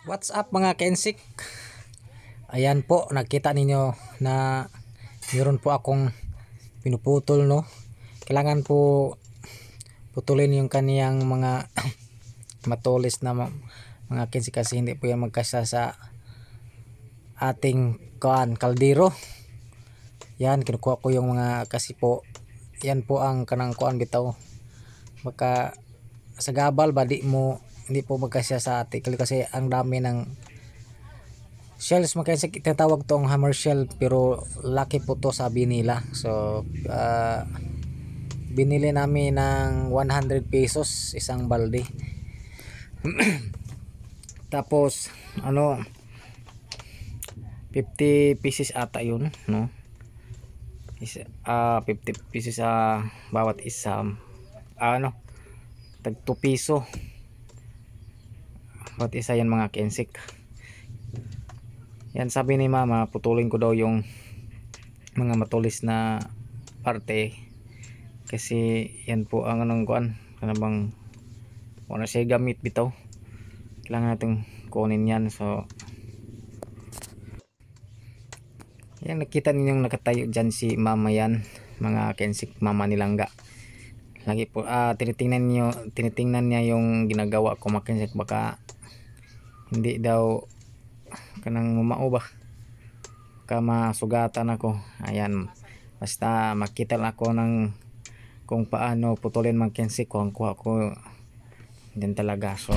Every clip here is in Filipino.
What's up mga kensik? Ayan po, nakita ninyo na meron po akong pinuputol, no? Kailangan po putulin yung kaniyang mga matulis na mga kensik kasi hindi po yan magkasya sa ating kaldero. Yan, kinukuha ko yung mga kasi po yan po ang kanang kuan bitaw. Baka sa gabal ba hindi po magkasya sa ating kasi ang dami ng shells mga kensik. Tinatawag tong hammer shell pero laki po to sabi nila. So binili namin ng 100 pesos isang balde. Tapos 50 pieces ata yun, no? 50 pieces bawat isa, tag 2 piso bawat isa yan mga kensik. Yan, sabi ni mama putulin ko daw yung mga matulis na parte kasi yan po ang anong kuan kanabang wala siya gamit bitaw, kailangan natin kunin yan. So yan, nakita ninyong nakatayo dyan si mama yan mga kensik, mama ni Langga. Lagi po tinitingnan niya yung ginagawa ko mga kensik, baka hindi daw kanang mumao ba, baka masugatan ako. Ayan, basta makita lang ako ng kung paano putulin mga kensik ko, ang kuha ko din talaga. So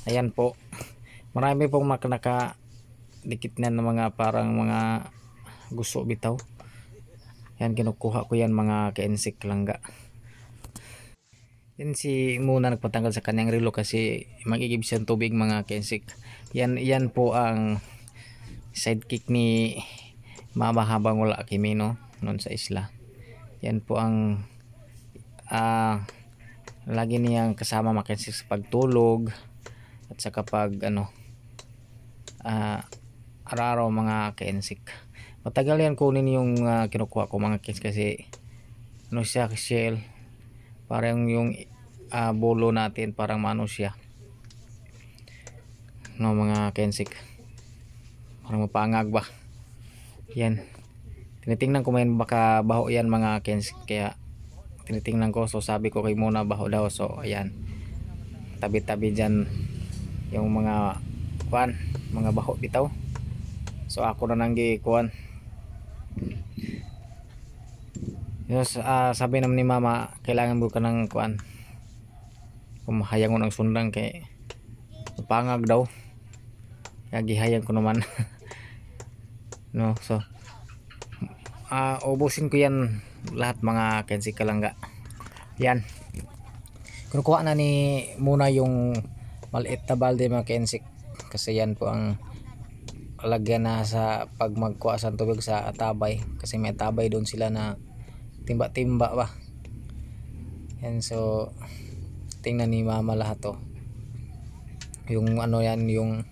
ayan po, marami pong nakadikit na mga parang mga gusto bitaw. Yan, kinukuha ko yan mga kensik Langga. Yan si muna nagpatanggal sa kanyang relo kasi magigib siyang tubig mga kensik. Yan po ang sidekick ni mama habang wala kami, no, noon sa isla. Yan po ang lagi niyang kasama mga kensik sa pagtulog at sa kapag araw-araw mga kensik. Matagal yan kunin yung kinukuha ko mga kensik kasi siya shell, parang yung bolo natin parang mano siya, no mga kensik, parang mapangag ba. Yan, tinitingnan ko may baka baho yan mga kensik, kaya tinitingnan ko. So sabi ko kay muna baho daw. So ayan, tabi-tabi dyan yung mga kuan, mga baho bitaw. So ako na nang gikuan. Yes, sabi naman ni mama kailangan mo ka ng kuan, kumahayang mo ng sundang kay pangag daw, kaya gihayang ko naman. No, so ubusin ko yan lahat mga kensik Langga. Yan, kukuha na ni muna yung maliit na balde mga kensik kasi yan po ang lagyan na sa pag magkuha sa tubig sa tabay, kasi may tabay doon sila na timba-timba ba. Yan, so tingnan ni mama lahat to, yung yan yung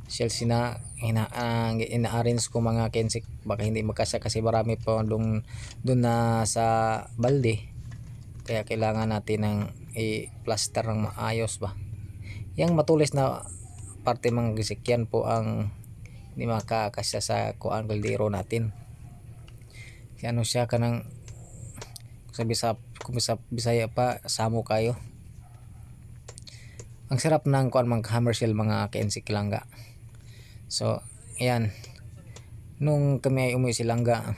shells na ina-arrange ko mga kensik, baka hindi magkasya kasi marami pa doon na sa balde, kaya kailangan natin ng i-plaster ng maayos ba. Yang matulis na parte mga kensik yan po ang hindi makakasya sa kuan kaldero natin. Kaya siya kanang kung sa Bisaya pa samo kayo. Ang sarap ng kuan mga hammer shell mga kensik Langga. So ayan, nung kami ay umuwi si Langga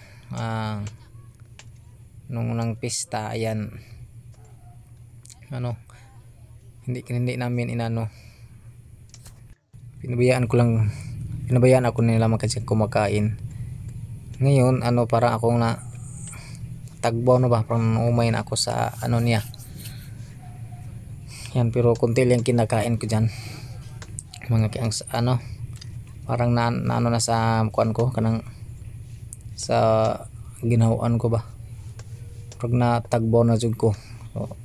nung nang pista, ayan, hindi namin pinabayaan ako nila mga kensik kumakain. Ngayon parang akong na tagbaw na ba, parang umay na ako sa niya. Yan, pero kunti lang kinakain ko dyan mga parang na sa kuan ko kanang sa ginawan ko ba, pag na tagbaw na jud ko. So,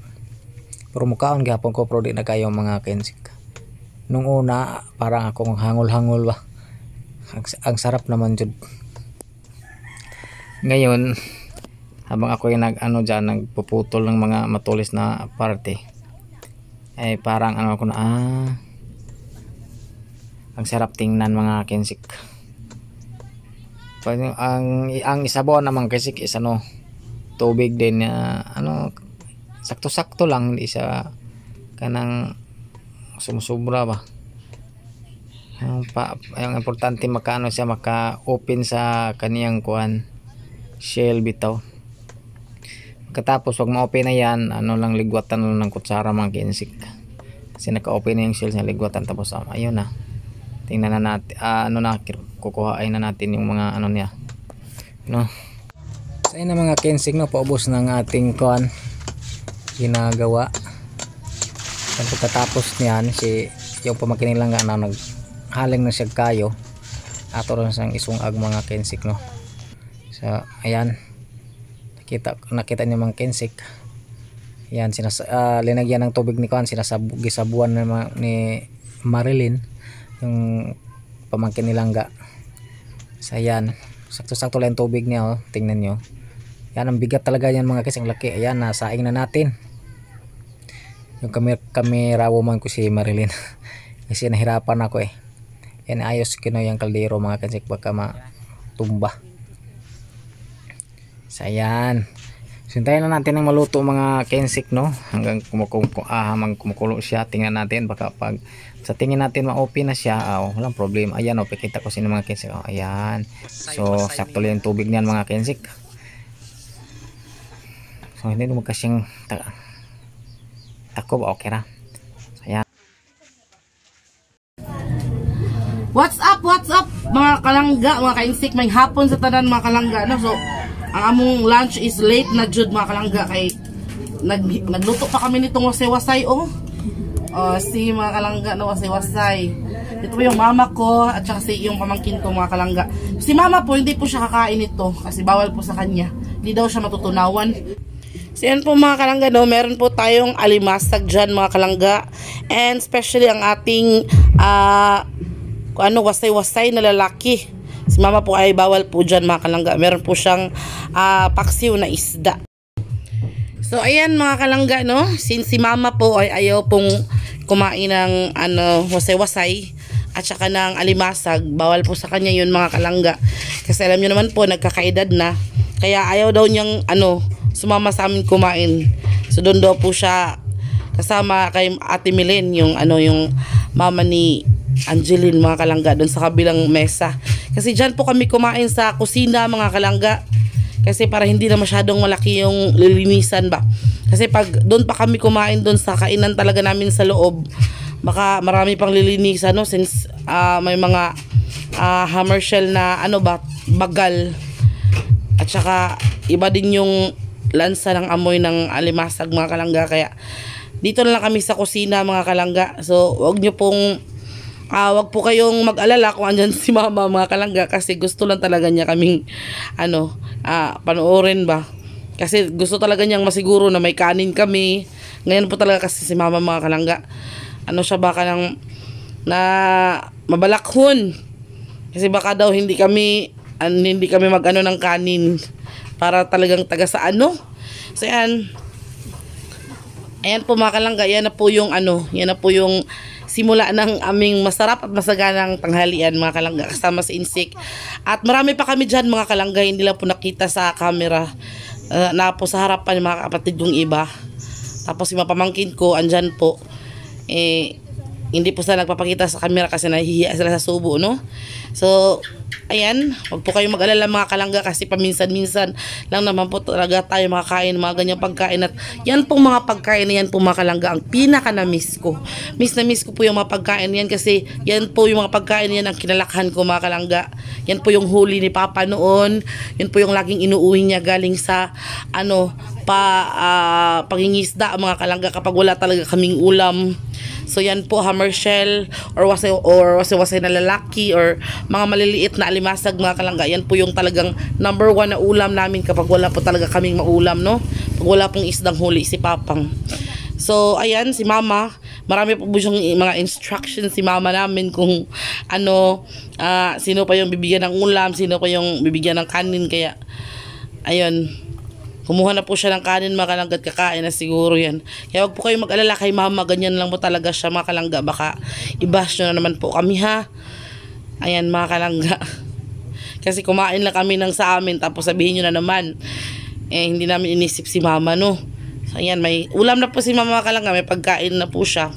pero mukaon gihapon ko pero di na kayo mga kensik. Nung una parang akong hangol-hangol ba, ang sarap naman jud. Ngayon habang ako yung nagpuputol ng mga matulis na parte, ay parang ako na Ang sarap tingnan mga kensik. Ang isabaw naman kensik is ano, tubig din ano, sakto-sakto lang, hindi siya kanang sumusubra ba. Yung importante makaano siya, maka-open sa kaniyang kuan shell bitaw. Pagkatapos pag ma-open na yan, ano lang, ligwatan lang ng kutsara mga kensik. Kasi naka-open na yung shell niya, ligwatan. Tapos ayun na. Tingnan na natin, ano na, kukuhain na natin yung mga ano niya. No. So ayun na mga kensik, no, paubos ng ating kuan ginagawa. At pagkatapos niyan, yung pamangkin lang na naghaling na siya kayo. Ato rin siyang isungag mga kensik, no. So ayan. Nakita niyo mga kensik. Yan, linagyan ng tubig ni kuan, gisabuan ni Marilyn yung pamangkin ni Langga. So ayan, sakto-sakto lang yung tubig niya, oh. Tingnan nyo. Yan, ang bigat talaga yan mga kensik, laki. Ayan, nasaing na natin. Yung kamera woman ko si Marilyn. Kasi nahirapan ako eh. Yan, ayos kino yung kaldero mga kensik, baka matumba. So ayan, sintayin na natin ng maluto mga kensik, no, hanggang kumukulo siya. Tingnan natin, baka pag sa tingin natin ma-open na siya, walang problema. Ayan, pakita ko sino mga kensik. Ayan, so sakto lang yung tubig niyan mga kensik. So hindi mo kasing takob, okay ra. So ayan. What's up mga kalangga, mga kainsik, may hapon sa tanan mga kalangga, no? So ang among lunch is late na jud mga kalangga, kay nagluto pa kami nitong wasay-wasay, si mga kalangga na wasay-wasay. Ito po yung mama ko at saka yung pamangkin ko mga kalangga. Si mama po hindi po siya kakain ito kasi bawal po sa kanya, hindi daw siya matutunawan. So yan po mga kalangga, no, meron po tayong alimasag dyan mga kalangga, and especially ang ating wasay-wasay na lalaki. Si mama po ay bawal po dyan mga kalangga. Meron po siyang paksiw na isda. So ayan mga kalangga, no, since si mama po ay ayaw pong kumain ng wasay-wasay at saka ng alimasag, bawal po sa kanya yun mga kalangga. Kasi alam nyo naman po, nagkakaedad na. Kaya ayaw daw niyang sumama sa amin kumain. So doon daw po siya kasama kay Ate Milen, yung mama ni Angeline mga kalangga, doon sa kabilang mesa. Kasi dyan po kami kumain sa kusina mga kalangga, kasi para hindi na masyadong malaki yung lilinisan ba. Kasi pag doon pa kami kumain, doon sa kainan talaga namin sa loob, baka marami pang lilinisan, no, since may mga hammer shell na bagal, at saka iba din yung lansa ng amoy ng alimasag mga kalangga. Kaya dito na lang kami sa kusina mga kalangga. So wag po kayong mag-alala kung andyan si mama mga kalangga, kasi gusto lang talaga niya kaming panoorin ba. Kasi gusto talaga niyang masiguro na may kanin kami. Ngayon po talaga kasi si mama mga kalangga, siya baka na mabalakhon. Kasi baka daw hindi kami ng kanin para talagang taga sa So ayan po mga kalangga, yan na po yung simula ng aming masarap at masaganang tanghalian mga kalangga, kasama si Insik. At marami pa kami dyan mga kalangga, hindi lang po nakita sa camera, na po sa harapan ng mga kapatid kong iba. Tapos yung mga pamangkin ko andyan po, hindi po sila nagpapakita sa camera kasi nahihiya sila sa subo, no? So ayan, huwag po kayong mag-alala mga kalangga, kasi paminsan-minsan lang naman po talaga tayo makakain mga ganyang pagkain. At yan pong mga pagkain na yan po mga kalangga ang pinaka na-miss ko. Miss ko po yung mga pagkain yan, kasi yan po yung mga pagkain yan ang kinalakhan ko mga kalangga. Yan po yung huli ni Papa noon. Yan po yung laging inuuwi niya galing sa pangingisda mga kalangga kapag wala talaga kaming ulam. So yan po, hammer shell or wasay-wasay na lalaki or mga maliliit na alimasag mga kalangga. Yan po yung talagang number 1 na ulam namin kapag wala po talaga kaming maulam, no? Pag wala pong isdang huli si Papang. So ayan, si mama, marami po yung mga instructions si mama namin kung sino pa yung bibigyan ng ulam, sino pa yung bibigyan ng kanin. Kaya ayun, Kumuha na po siya ng kanin mga kalangga at kakain na siguro yan. Kaya wag po kayong mag-alala kay mama, ganyan lang po talaga siya mga kalangga. Baka i-bash nyo na naman po kami ha. Ayan mga kalangga. Kasi kumain lang kami ng sa amin tapos sabihin nyo na naman, hindi namin inisip si mama no. So ayan, may ulam na po si mama mga kalangga, may pagkain na po siya.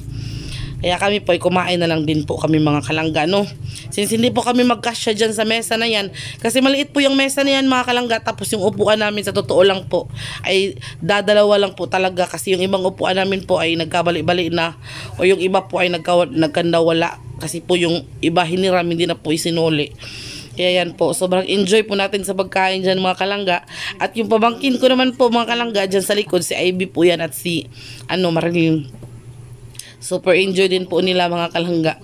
Kaya kami po ay kumain na lang din po kami mga kalangga no. Since hindi po kami magkasya dyan sa mesa na yan, kasi maliit po yung mesa na yan mga kalangga, tapos yung upuan namin sa totoo lang po ay dadalawa lang po talaga, kasi yung ibang upuan namin po ay nagkabali-bali na, o yung iba po ay nagkandawala, kasi po yung iba hiniram, hindi na po isinuli. Kaya yan po, sobrang enjoy po natin sa pagkain dyan mga kalangga. At yung pamangkin ko naman po mga kalangga dyan sa likod, si Ivy po yan at si Marilyn. Super enjoy din po nila mga kalangga.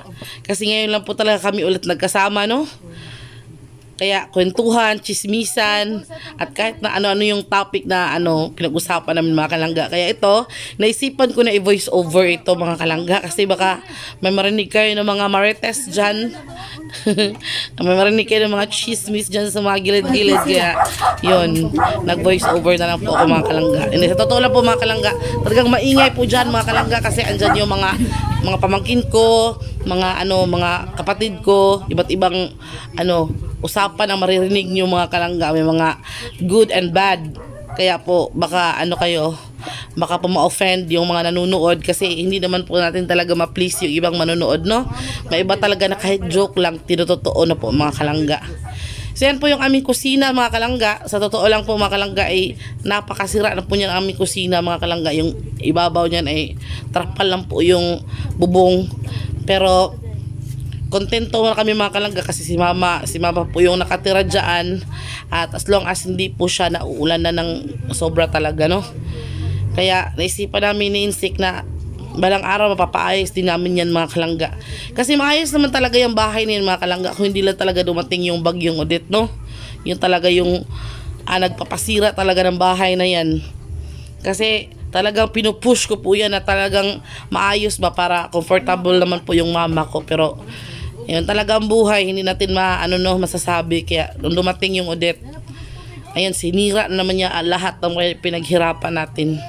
Kasi ngayon lang po talaga kami ulit nagkasama no. Kaya kwentuhan, chismisan, at kahit na ano-ano yung topic na pinag-usapan namin mga kalangga. Kaya ito, naisipan ko na i-voice over ito mga kalangga. Kasi baka may marinig kayo ng mga marites dyan. May marinig kayo ng mga chismis dyan sa mga gilid-gilid. Kaya yun, nag-voice over na lang po ako mga kalangga. Hindi, sa totoo lang po mga kalangga, talagang maingay po dyan mga kalangga. Kasi andyan yung mga pamangkin ko, mga kapatid ko, iba't ibang usapan ang maririnig nyo mga kalangga. May mga good and bad. Kaya po baka baka po ma-offend yung mga nanonood, kasi hindi naman po natin talaga ma-please yung ibang manonood no. May iba talaga na kahit joke lang tinutotoo na po mga kalangga. So yan po yung aming kusina mga kalangga. Sa totoo lang po mga kalangga ay napakasira na po niyan ang aming kusina mga kalangga. Yung ibabaw niyan ay trapal lang po yung bubong. Pero kontento na kami mga kalangga kasi si mama po yung nakatira dyan, at as long as hindi po siya nauulan na ng sobra talaga no. Kaya naisipan namin ni Insik na balang araw mapapaayos din namin yan mga kalangga, kasi maayos naman talaga yung bahay niyan mga kalangga, kung hindi lang talaga dumating yung bagyong Odette no. Yung talaga yung nagpapasira talaga ng bahay na yan, kasi talagang pinupush ko po yan na talagang maayos ba para comfortable naman po yung mama ko. Pero yun talaga ang buhay, hindi natin masasabi. Kaya nung dumating yung Odette, ayan, sinira na naman niya lahat ng pinaghirapan natin.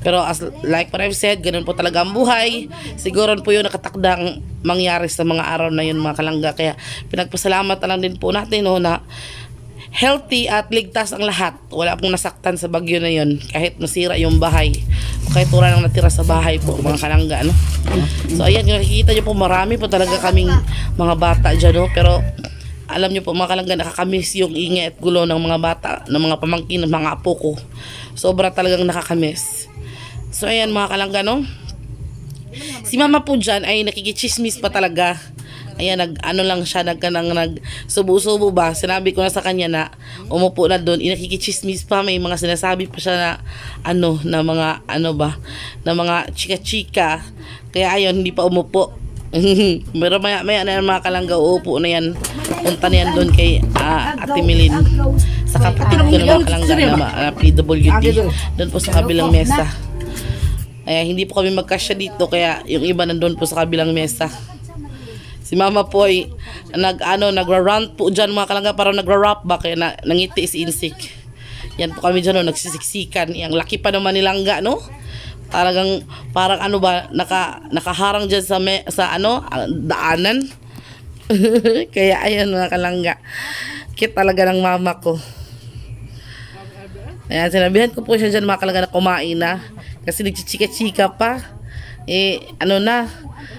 Pero like what I've said, ganun po talaga ang buhay. Siguro po yung nakatakdang mangyari sa mga araw na yun mga kalangga. Kaya pinagpasalamat na lang din po natin na healthy at ligtas ang lahat. Wala pong nasaktan sa bagyo na yun, kahit nasira yung bahay, kahit wala nang natira sa bahay po mga kalangga no. So ayan, nakikita nyo po marami po talaga kaming mga bata dyan no. Pero alam nyo po mga kalangga, nakakamiss yung ingay at gulo ng mga bata, ng mga pamangkin, ng mga apo ko. Sobra talagang nakakamiss. So ayan mga kalangga no, si mama po dyan ay nakikichismis pa talaga. Ayan, lang siya, nagsubo-subo ba. Sinabi ko na sa kanya na umupo na doon, inakikichismis pa, may mga sinasabi pa siya na na mga na mga chika-chika. Kaya ayun, hindi pa umupo. Pero maya na mga kalangga, uupo na yan. Punta na yan doon kay Ate Milin, sa kapatid ko na mga kalangga na PWD, doon po sa kabilang mesa. Hindi po kami magkasya dito, kaya yung iba nandun po sa kabilang mesa. Si mama po ay nagra-rant po dyan mga kalangga, parang nagra-rap ba, kaya nangiti si Insik. Yan po kami dyan nagsisiksikan. Yang laki pa naman nilangga no. Talagang parang nakaharang dyan sa daanan. Kaya ayan mga kalangga, cute talaga ng mama ko. Ayan, sinabihan ko po siya dyan mga kalangga na kumain na, kasi nagchichika-chika pa.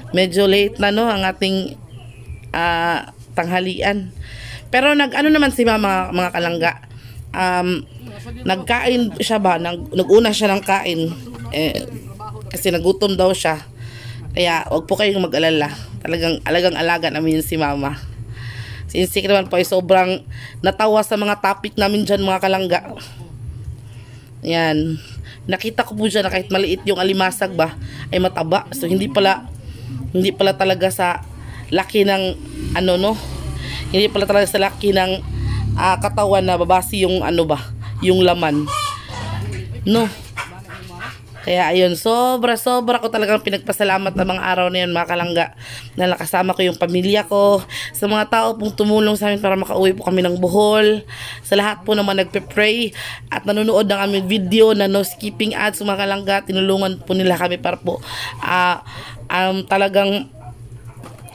Medyo late na no ang ating tanghalian. Pero naman si mama mga kalangga, nagkain siya ba, naguna siya ng kain, kasi nagutom daw siya. Kaya wag po kayong mag-alala, alagang alaga namin si mama. Si Insik naman po ay sobrang natawa sa mga topic namin dyan mga kalangga. Yan, nakita ko po dyan na kahit maliit yung alimasag ba ay mataba. So hindi pala talaga sa laki ng hindi pala talaga sa laki ng katawan na babasi yung yung laman no. Kaya ayun, sobra ko talagang pinagpasalamat ng mga araw na yun mga kalangga, na nakasama ko yung pamilya ko, sa mga tao pong tumulong sa amin para makauwi po kami ng Bohol, sa lahat po naman nagpe-pray at nanonood ng aming video na no skipping ads mga kalangga, tinulungan po nila kami para po talagang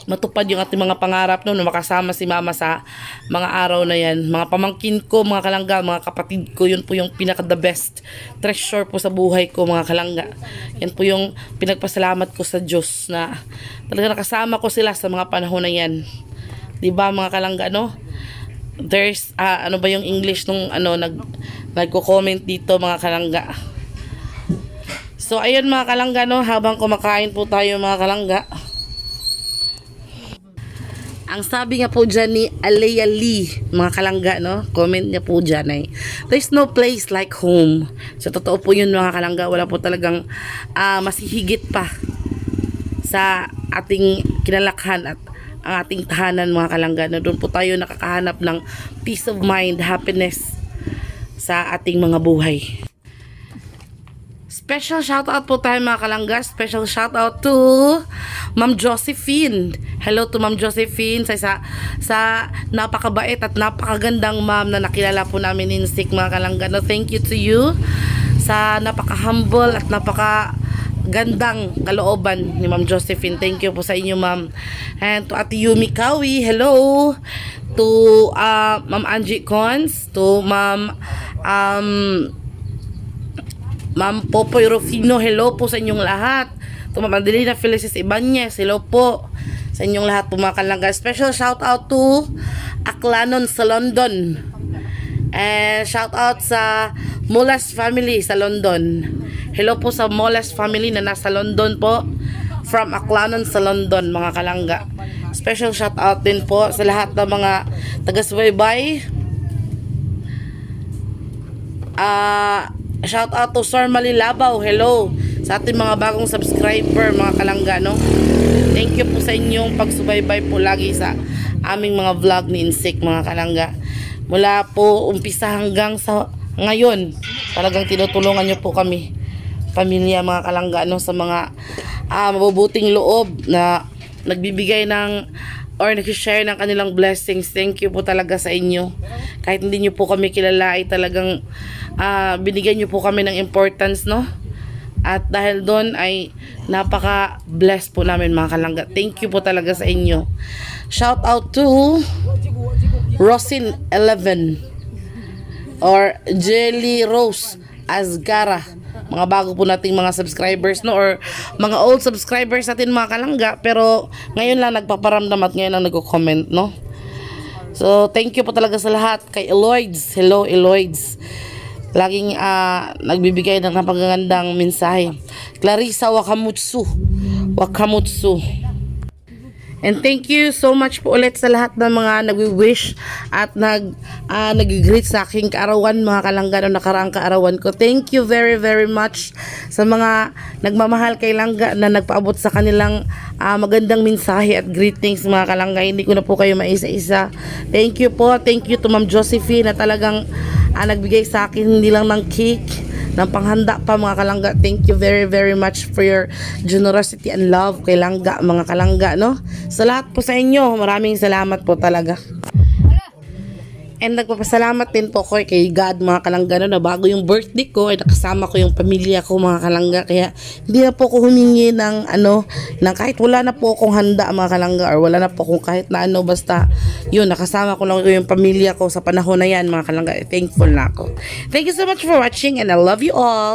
matupad yung ating mga pangarap no, na makasama si mama sa mga araw na yan. Mga pamangkin ko, mga kalangga, mga kapatid ko, yun po yung pinaka the best treasure po sa buhay ko mga kalangga. Yan po yung pinagpasalamat ko sa Diyos na talaga nakasama ko sila sa mga panahon na yan. Diba mga kalangga, no? There's, ano ba yung English nung nagko-comment dito mga kalangga. So ayun mga kalangga, no, habang kumakain po tayo mga kalangga, ang sabi nga po dyan ni Alea Lee, mga kalangga, no? Comment niya po dyan ay, there's no place like home. So, totoo po yun mga kalangga. Wala po talagang masihigit pa sa ating kinalakhan at ang ating tahanan mga kalangga. No? Doon po tayo nakakahanap ng peace of mind, happiness sa ating mga buhay. Special shoutout po tayo mga kalangga. Special shoutout to Ma'am Josephine. Hello to Ma'am Josephine sa napakabait at napakagandang ma'am na nakilala po namin in SIC mga kalangga. No, thank you to you sa napaka-humble at napakagandang kalooban ni Ma'am Josephine. Thank you po sa inyo ma'am. And to Ate Yumi Kawi, hello. To Ma'am Angie Cons, to Ma'am Popoy Rufino, hello po sa inyong lahat. To Ma'am Adelina Felices Ibanez, hello po sa inyong lahat po mga kalangga. Special shout out to Aklanon sa London. And shout out sa Molas family sa London. Hello po sa Molas family na nasa London po. From Aklanon sa London mga kalangga. Special shout out din po sa lahat ng mga taga-subaybay. Shout out to Sir Malilabaw, hello sa ating mga bagong subscriber mga kalangga, no? Thank you po sa inyong pagsubaybay po lagi sa aming mga vlog ni Insik mga kalangga. Mula po umpisa hanggang sa ngayon, talagang tinutulungan nyo po kami, pamilya mga kalangga, no? Sa mga mabubuting loob na nagbibigay ng or nag-share ng kanilang blessings. Thank you po talaga sa inyo. Kahit hindi nyo po kami kilala ay talagang binigyan nyo po kami ng importance, no? At dahil doon ay napaka-bless po namin mga kalangga. Thank you po talaga sa inyo. Shout out to Rosin 11 or Jelly Rose Asgara. Mga bago po nating mga subscribers, no, or mga old subscribers natin mga kalangga, pero ngayon lang nagpaparamdam at ngayon lang nagko-comment, no. So thank you po talaga sa lahat. Kay Eloids, hello Eloids, laging nagbibigay ng napakagandang mensahe. Clarissa Wakamutsu, and thank you so much po ulit sa lahat ng mga nagwi-wish at nag-greet sa aking kaarawan mga kalangga, no, nakaraang kaarawan ko. Thank you very very much sa mga nagmamahal kay Langga na nagpaabot sa kanilang magandang mensahe at greetings mga kalangga. Hindi ko na po kayo maisa-isa. Thank you po. Thank you to Ma'am Josephine na talagang nagbigay sa akin hindi lang ng cake, ng panghanda pa mga kalangga. Thank you very very much for your generosity and love kay Langga mga kalangga, no? Sa lahat po sa inyo, maraming salamat po talaga. And nagpapasalamat din po ko kay God mga kalangga, no, na bago yung birthday ko ay nakasama ko yung pamilya ko mga kalangga. Kaya hindi na po ko humingi ng ng kahit wala na po akong handa mga kalangga, or wala na po akong kahit na basta yun, nakasama ko lang yung pamilya ko sa panahon na yan mga kalangga. Thankful na ako. Thank you so much for watching and I love you all.